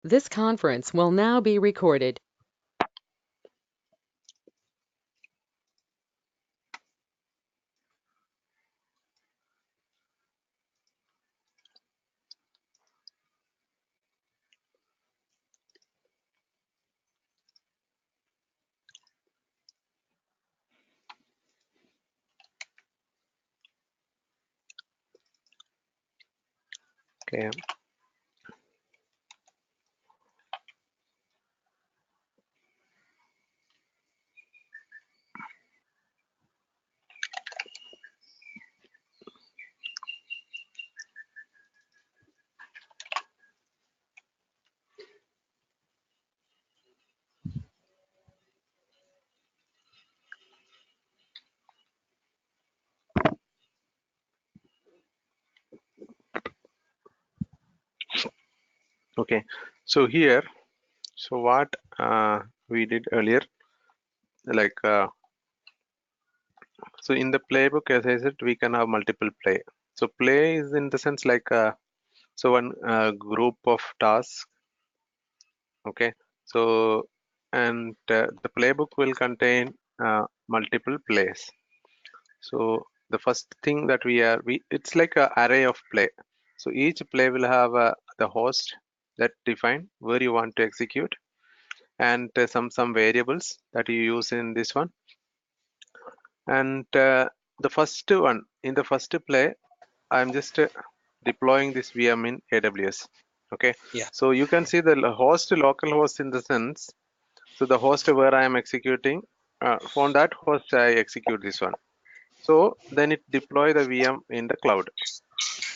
This conference will now be recorded. Okay. Okay. So here, so what we did earlier, like so in the playbook, as I said, we can have multiple play. So play is in the sense like so one group of tasks. Okay. So and the playbook will contain multiple plays. So the first thing that we it's like a array of play. So each play will have the host that define where you want to execute and some variables that you use in this one. And the first one in the first play, I'm just deploying this VM in AWS. Okay, Yeah. so you can see the host, local host in the sense. So the host where I am executing, from that host I execute this one. So then it deploy the VM in the cloud.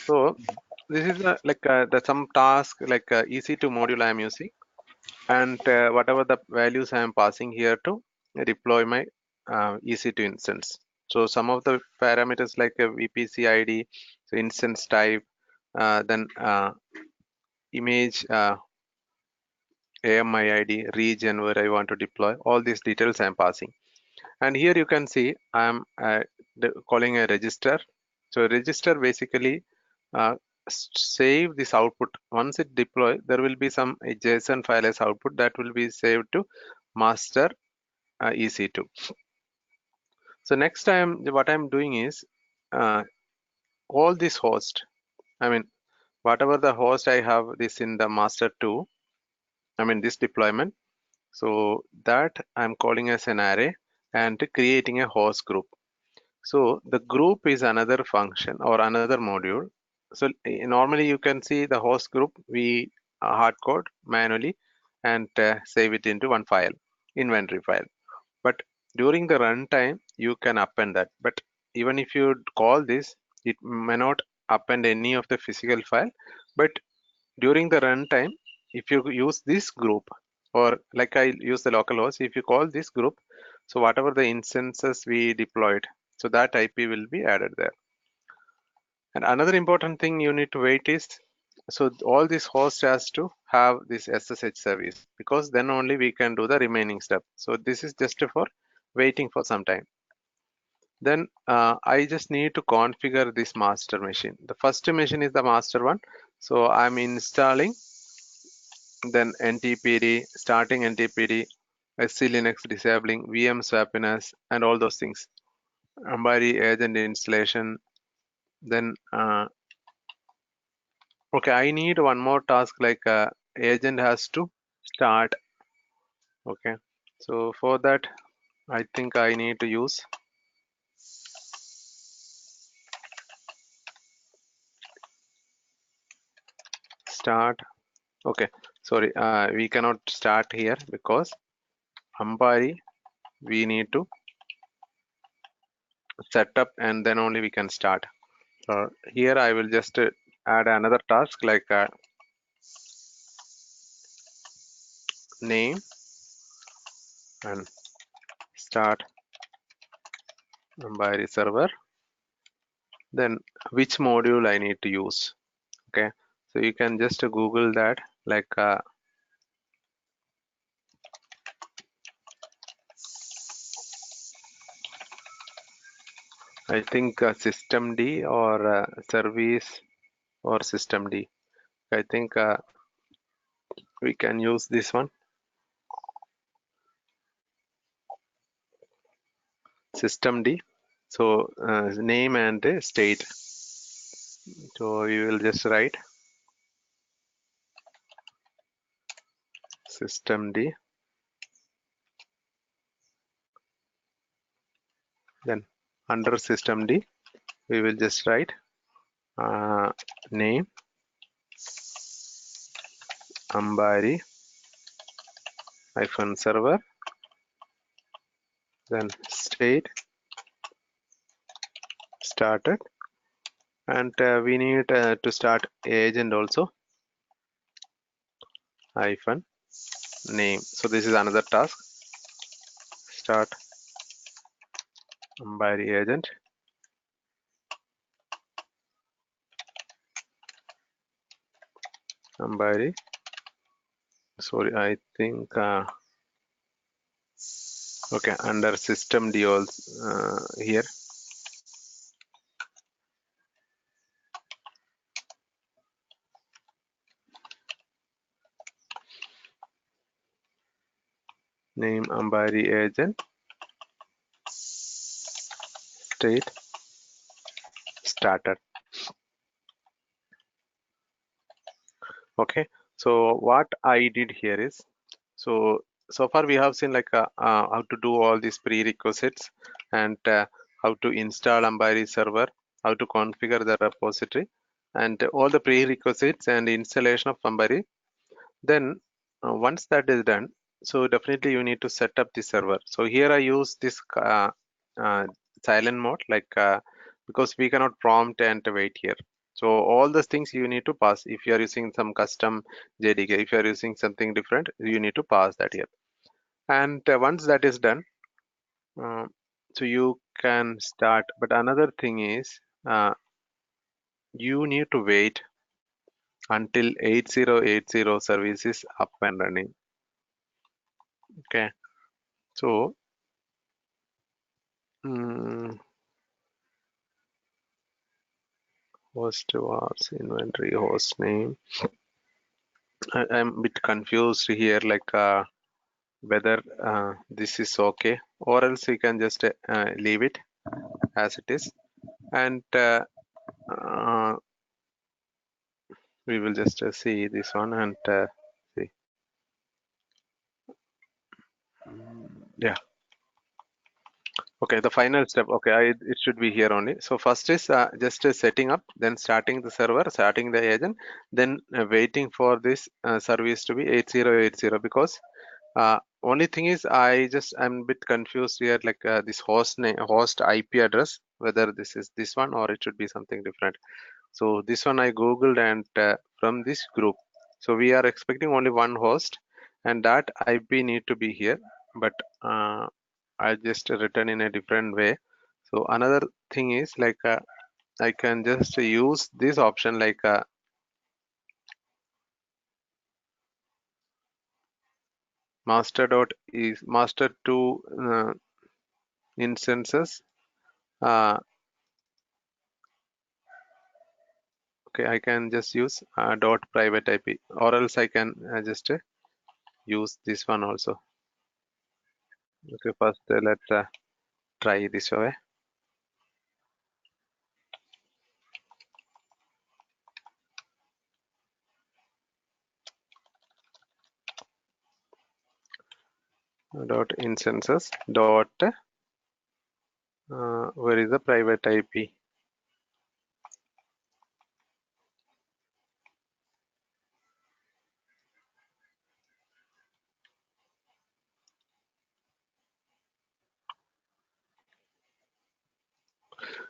So this is some task like EC2 module I am using, and whatever the values I am passing here to deploy my EC2 instance. So some of the parameters like a VPC ID, so instance type, then image AMI ID, region where I want to deploy, all these details I am passing. And here you can see I am calling a register. So register basically uh, save this output. Once it deploy, there will be some JSON file as output that will be saved to master EC2. So next time what I'm doing is uh, all this host, I mean whatever the host I have this in the master 2, I mean this deployment. So that I'm calling as an array and creating a host group. So the group is another function or another module. So normally you can see the host group we hard code manually and save it into one file, inventory file. But during the runtime, you can append that. But even if you call this, it may not append any of the physical file. But during the runtime, if you use this group, or like I use the localhost, if you call this group, so whatever the instances we deployed, so that IP will be added there. And another important thing you need to wait is, so all this host has to have this SSH service, because then only we can do the remaining step. So this is just for waiting for some time. Then I just need to configure this master machine. The first machine is the master one. So I'm installing, then NTPD, starting NTPD, SC Linux disabling, VM swappiness, and all those things. Ambari agent installation. Then okay, I need one more task like agent has to start. Okay, so for that, I think I need to use start. Okay, sorry, we cannot start here because Ambari we need to set up and then only we can start. So here I will just add another task like name and start Ambari server. Then which module I need to use. Okay, so you can just Google that like I think systemd or service or systemd. I think we can use this one, systemd. So name and state. So you will just write systemd. Then under systemd, we will just write name Ambari hyphen server. Then state started, and we need to start agent also, hyphen name. So this is another task. Start Ambari agent. Ambari. Sorry, I think okay, under systemd also here. Name Ambari agent. State started. Okay, so what I did here is, so far we have seen like how to do all these prerequisites, and how to install Ambari server, how to configure the repository, and all the prerequisites and installation of Ambari. Then once that is done, so definitely you need to set up the server. So here I use this uh, silent mode, like because we cannot prompt and wait here. So all those things you need to pass. If you are using some custom JDK, if you are using something different, you need to pass that here. And once that is done, uh, so you can start. But another thing is, you need to wait until 8080 service is up and running. Okay, so host was inventory host name. I'm a bit confused here, like whether this is okay, or else we can just leave it as it is, and we will just see this one and see. Yeah. Okay, the final step. Okay, it should be here only. So first is just setting up, then starting the server, starting the agent, then waiting for this service to be 8080, because only thing is I'm a bit confused here, like this host name, host IP address, whether this is this one or it should be something different. So this one I googled, and from this group, so we are expecting only one host, and that IP need to be here, but I just written in a different way. So another thing is, like I can just use this option, like master dot is master to instances. Okay, I can just use dot private IP, or else I can just use this one also. Okay, first let's try this way. Dot instances dot where is the private IP?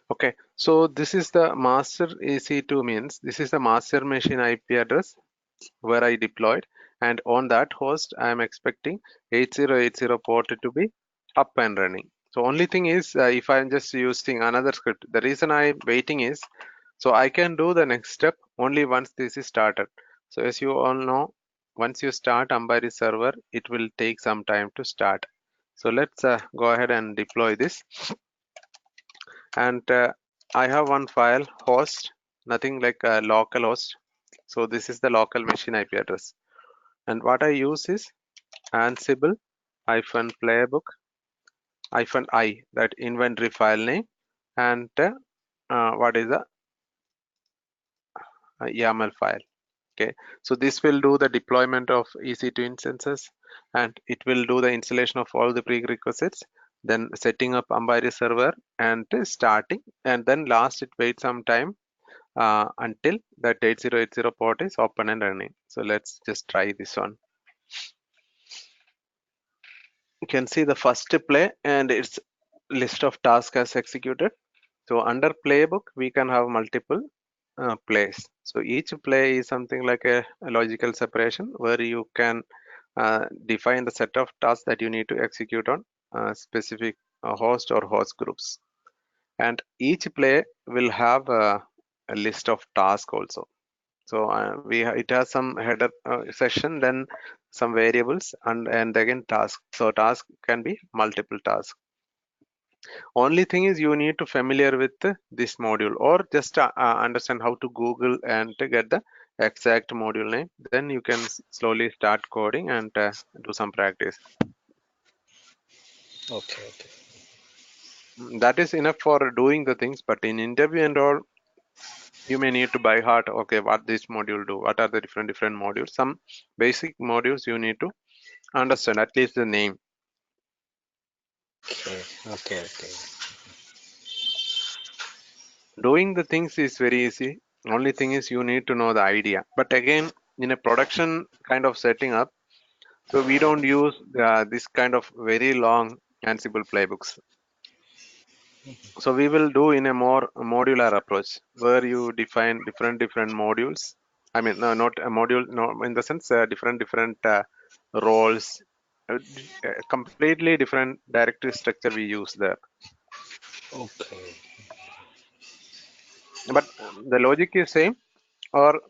Okay, so this is the master EC2, means this is the master machine IP address where I deployed, and on that host I am expecting 8080 port to be up and running. So only thing is, if I'm just using another script, the reason I'm waiting is so I can do the next step only once this is started. So as you all know, once you start Ambari server, it will take some time to start. So let's go ahead and deploy this. And I have one file host, nothing like a local host. So this is the local machine IP address. And what I use is Ansible hyphen playbook hyphen I, that inventory file name, and what is the YAML file. Okay, so this will do the deployment of EC2 instances, and it will do the installation of all the prerequisites, then setting up Ambari server and starting, and then last it waits some time until that 8080 port is open and running. So let's just try this one. You can see the first play and its list of tasks as executed. So under playbook, we can have multiple plays. So each play is something like a logical separation where you can define the set of tasks that you need to execute on specific host or host groups. And each play will have a list of tasks also. So it has some header session, then some variables, and again task. So task can be multiple tasks. Only thing is you need to familiar with this module, or just understand how to Google and to get the exact module name. Then you can slowly start coding and do some practice. Okay, okay. That is enough for doing the things, but in interview and all, you may need to by heart, okay, what this module do, what are the different modules. Some basic modules you need to understand, at least the name. Okay, okay, okay. Doing the things is very easy. Only thing is you need to know the idea. But again, in a production kind of setting up, so we don't use this kind of very long Ansible playbooks. So we will do in a more modular approach where you define different modules. I mean, no, not a module, no, in the sense different roles, completely different directory structure we use there. Okay. But the logic is same, or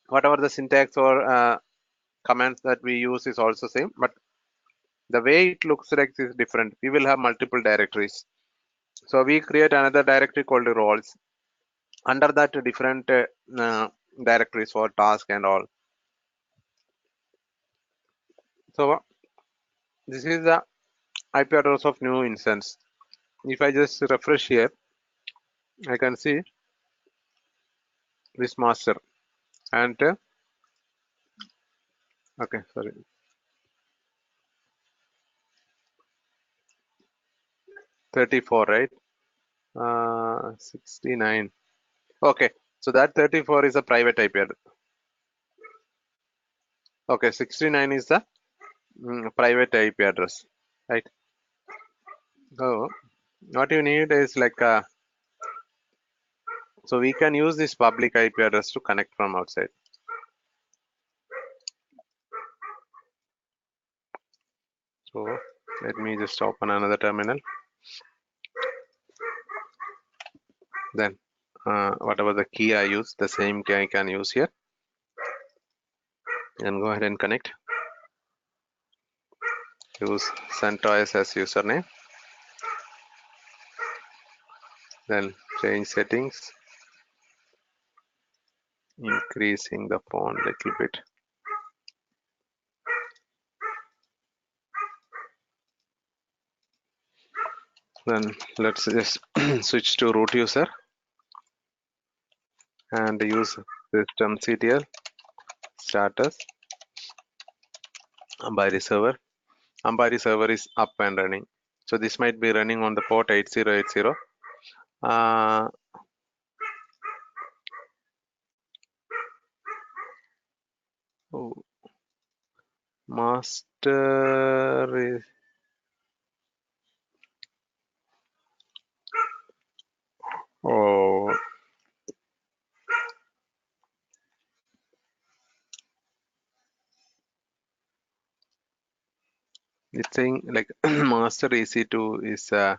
whatever the syntax or commands that we use is also same, but the way it looks like is different. We will have multiple directories. So we create another directory called roles. Under that, different directories for task and all. So this is the IP address of new instance. If I just refresh here, I can see this master and okay, sorry, 34, right? 69. Okay, so that 34 is a private IP address. Okay, 69 is the private IP address, right? So what you need is like so we can use this public IP address to connect from outside. So let me just open another terminal. Then whatever the key I use, the same key I can use here, and go ahead and connect. Use CentOS as username. Then change settings, increasing the font a little bit. Then let's just switch to root user and use systemctl status Ambari server. Ambari server is up and running. So this might be running on the port 8080. Uh, oh, master is, oh, it's saying like master EC2 is a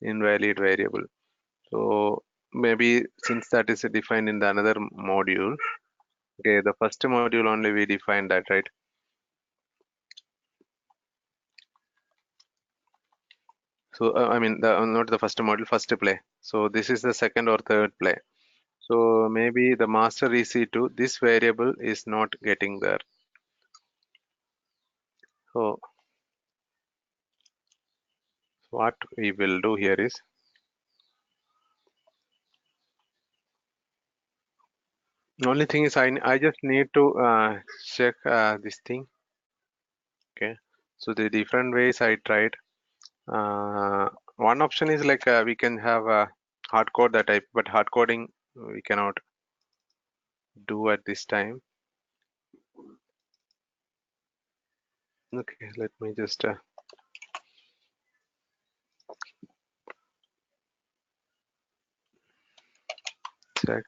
invalid variable. So maybe since that is defined in the another module, okay, the first module only we defined that, right? So I mean the not the first module, first play. So this is the second or third play. So maybe the master EC2, this variable is not getting there. So what we will do here is, the only thing is I just need to check this thing. Okay, so the different ways I tried. One option is like we can have hard code that type, but hard coding we cannot do at this time. Okay, let me just check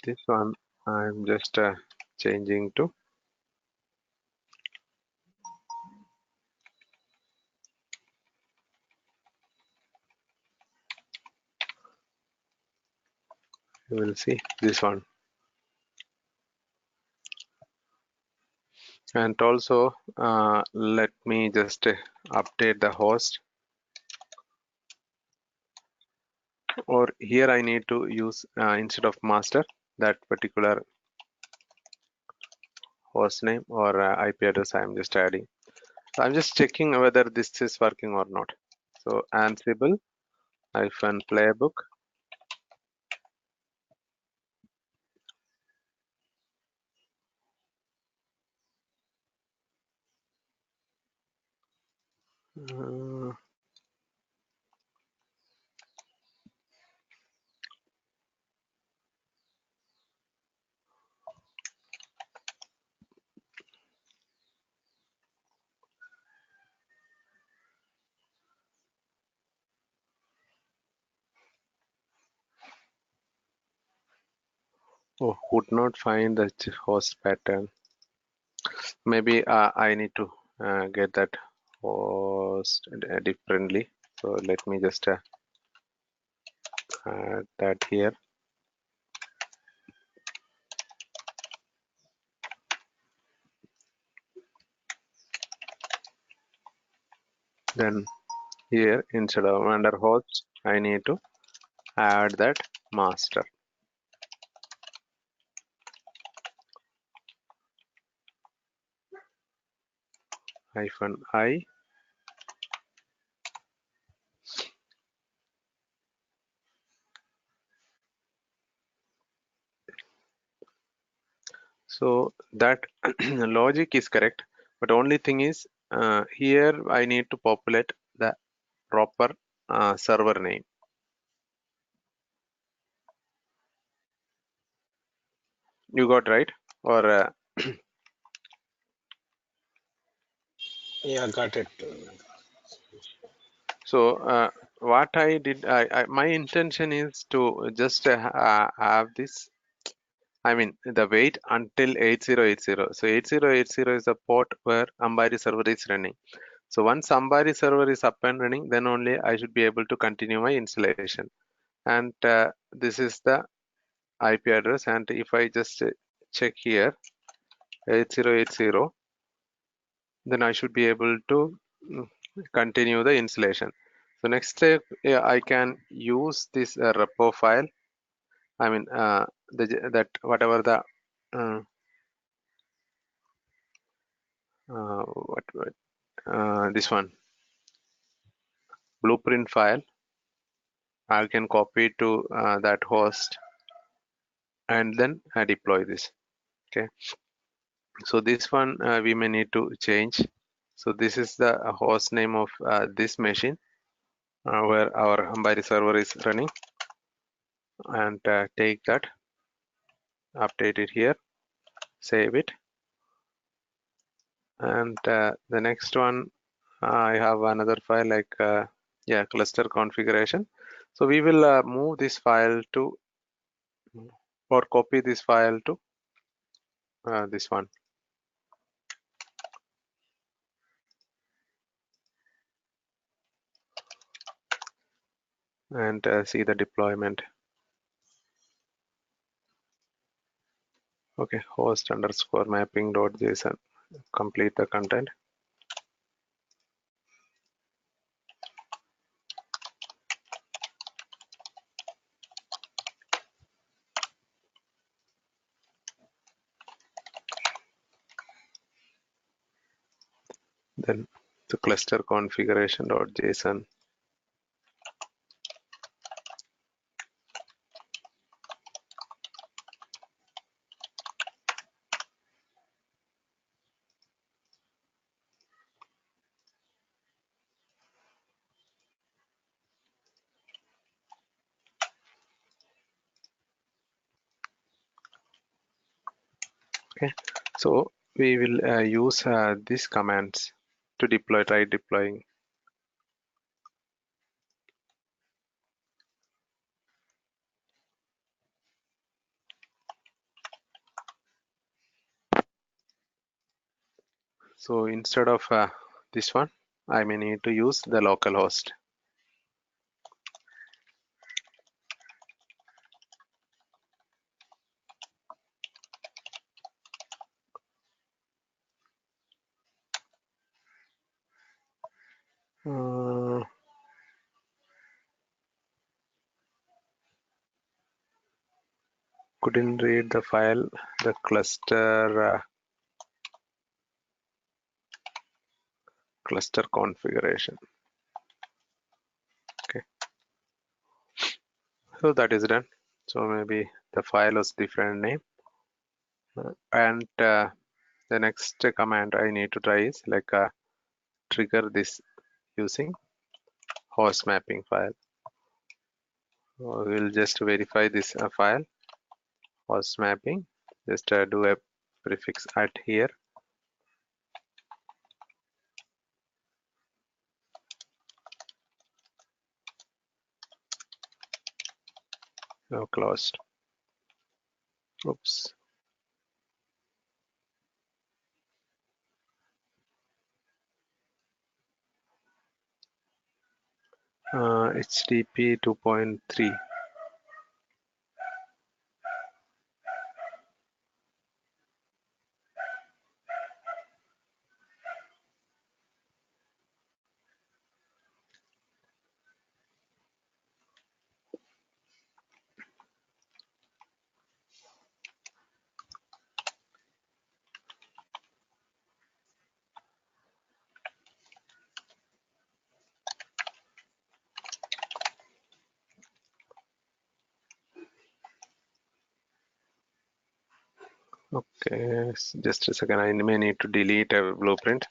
this one. I'm just changing to, you will see this one. And also let me just update the host, or here I need to use instead of master that particular host name or IP address. I'm just adding. I'm just checking whether this is working or not. So Ansible hyphen playbook. Uh, oh, would not find the host pattern. Maybe I need to get that host differently. So let me just add that here. Then here instead of under host, I need to add that master hyphen I. So that logic is correct, but only thing is here I need to populate the proper server name. You got right? Or Yeah, got it. so what I did, my intention is to just have this. I mean the wait until 8080. So 8080 is the port where Ambari server is running. So once Ambari server is up and running, then only I should be able to continue my installation. And this is the IP address. And if I just check here 8080, then I should be able to continue the installation. So next step, yeah, I can use this repo file. I mean that whatever the uh, what this one blueprint file. I can copy to that host and then deploy this. Okay, so this one we may need to change. So this is the host name of this machine where our Ambari server is running, and take that, update it here, save it, and the next one I have another file like yeah, cluster configuration. So we will move this file to, or copy this file to this one, and see the deployment. Okay, host underscore mapping dot json, complete the content. Then the cluster configuration.json. Okay, so we will use these commands to try deploying. So instead of this one, I may need to use the local host. Uh, couldn't read the file, the cluster configuration. Okay, so that is done. So maybe the file was different name. And the next command I need to try is like trigger this using host mapping file. We'll just verify this file host mapping. Just do a prefix at here. Now closed. Oops. HTTP 2.3. Okay, just a second. I may need to delete a blueprint.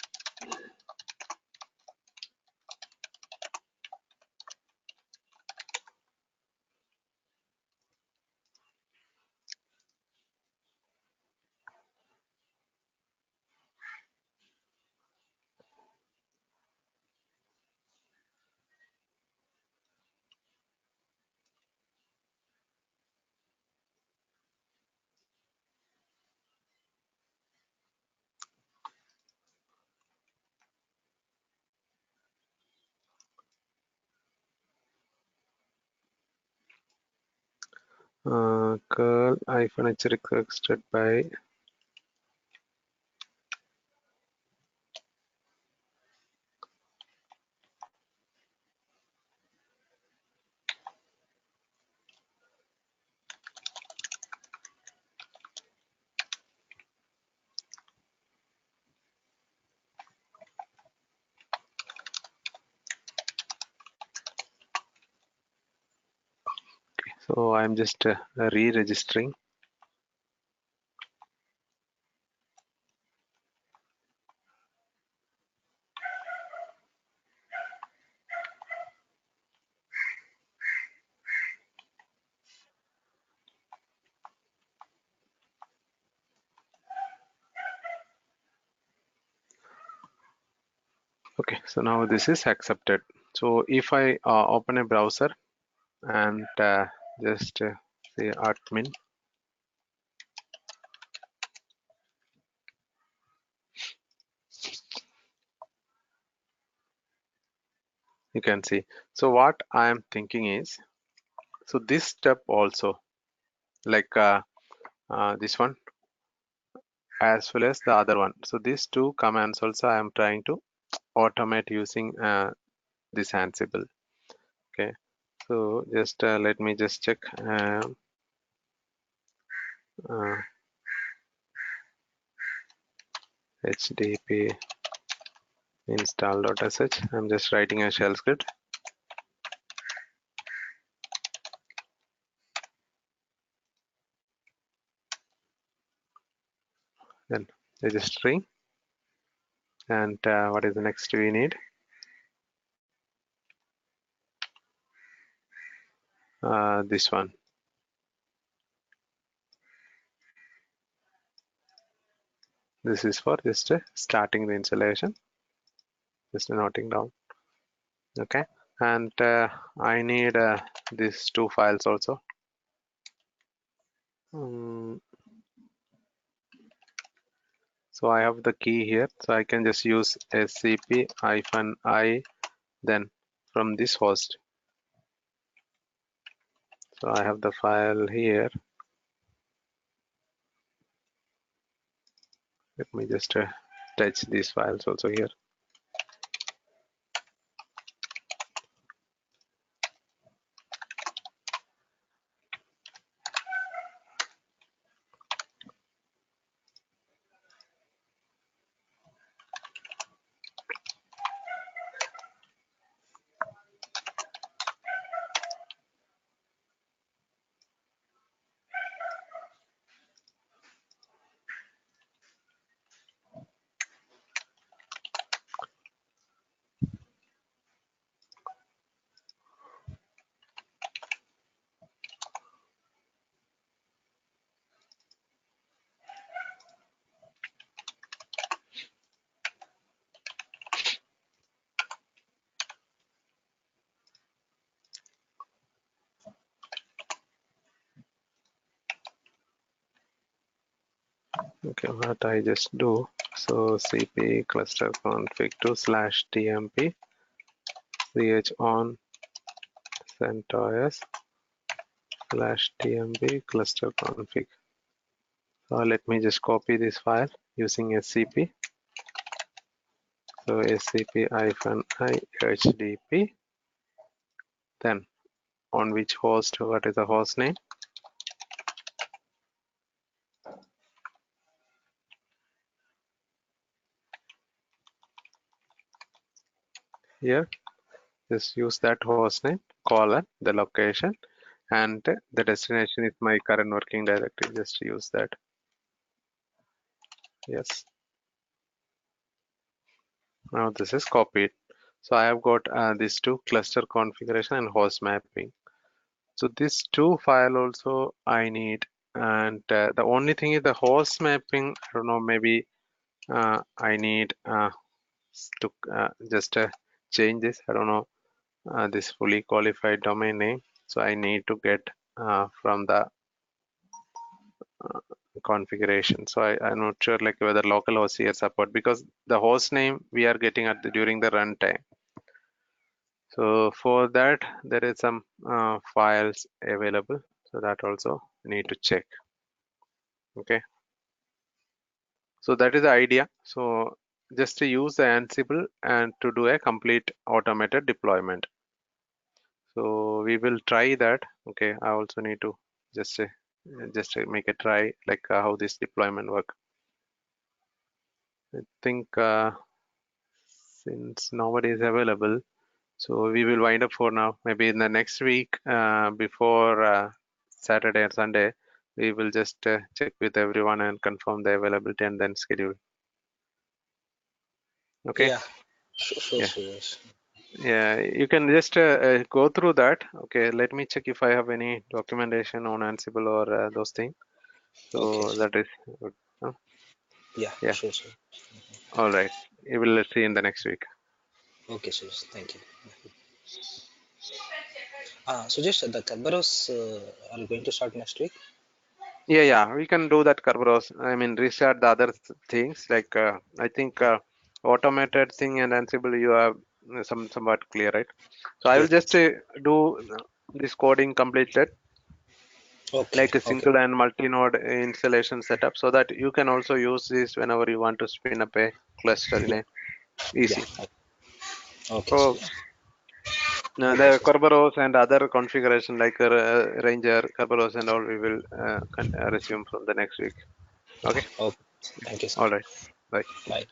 Curl -h requested by so I'm just re-registering. Okay, so now this is accepted. So if I open a browser and just say admin, you can see. So what I am thinking is, so this step also, like this one as well as the other one. So these two commands also I am trying to automate using this Ansible. Okay, so just let me just check HTTP install.sh. I'm just writing a shell script. Then registry. And what is the next we need? This one. This is for just starting the installation. Just noting down. Okay. And I need these two files also. So I have the key here. So I can just use scp-i then from this host. So I have the file here. Let me just touch these files also here. Okay, what I just do, so cp cluster config to /tmp ch on CentOS /tmp cluster config. So let me just copy this file using scp. So scp-i hdp. Then on which host, what is the host name? Here, just use that host name, colon, the location, and the destination is my current working directory. Just use that. Yes. Now this is copied. So I have got these two, cluster configuration and host mapping. So this two file also I need, and the only thing is the host mapping. I don't know, maybe I need to just change this. I don't know this fully qualified domain name. So I need to get from the configuration. So I'm not sure like whether local host here support, because the host name we are getting at during the runtime. So for that there is some files available. So that also need to check. Okay. So that is the idea. So just to use the Ansible and to do a complete automated deployment. So we will try that. Okay. I also need to just make a try like how this deployment work. I think since nobody is available, so we will wind up for now. Maybe in the next week, before Saturday or Sunday, we will just check with everyone and confirm the availability and then schedule. Okay. Yeah, sure, Yeah. Suresh. Yeah. You can just go through that. Okay. Let me check if I have any documentation on Ansible or those things. Okay, So sure. that is good. Yeah, Yeah. sure. All right. We will see in the next week. Okay, Suresh. Thank you. Suresh, the Kerberos are going to start next week. Yeah, we can do that, Kerberos. I mean, restart the other things like I think automated thing and Ansible you have somewhat clear, right? So I will Yes. just do this coding completed Okay, like a okay. single and multi-node installation setup, so that you can also use this whenever you want to spin up a cluster in Yeah, a yeah. easy. Okay, So Suresh. Okay, the Suresh. Kerberos and other configuration like Ranger, Kerberos and all we will resume from the next week. Okay. Okay. Thank you, sir. All right. Bye. Bye.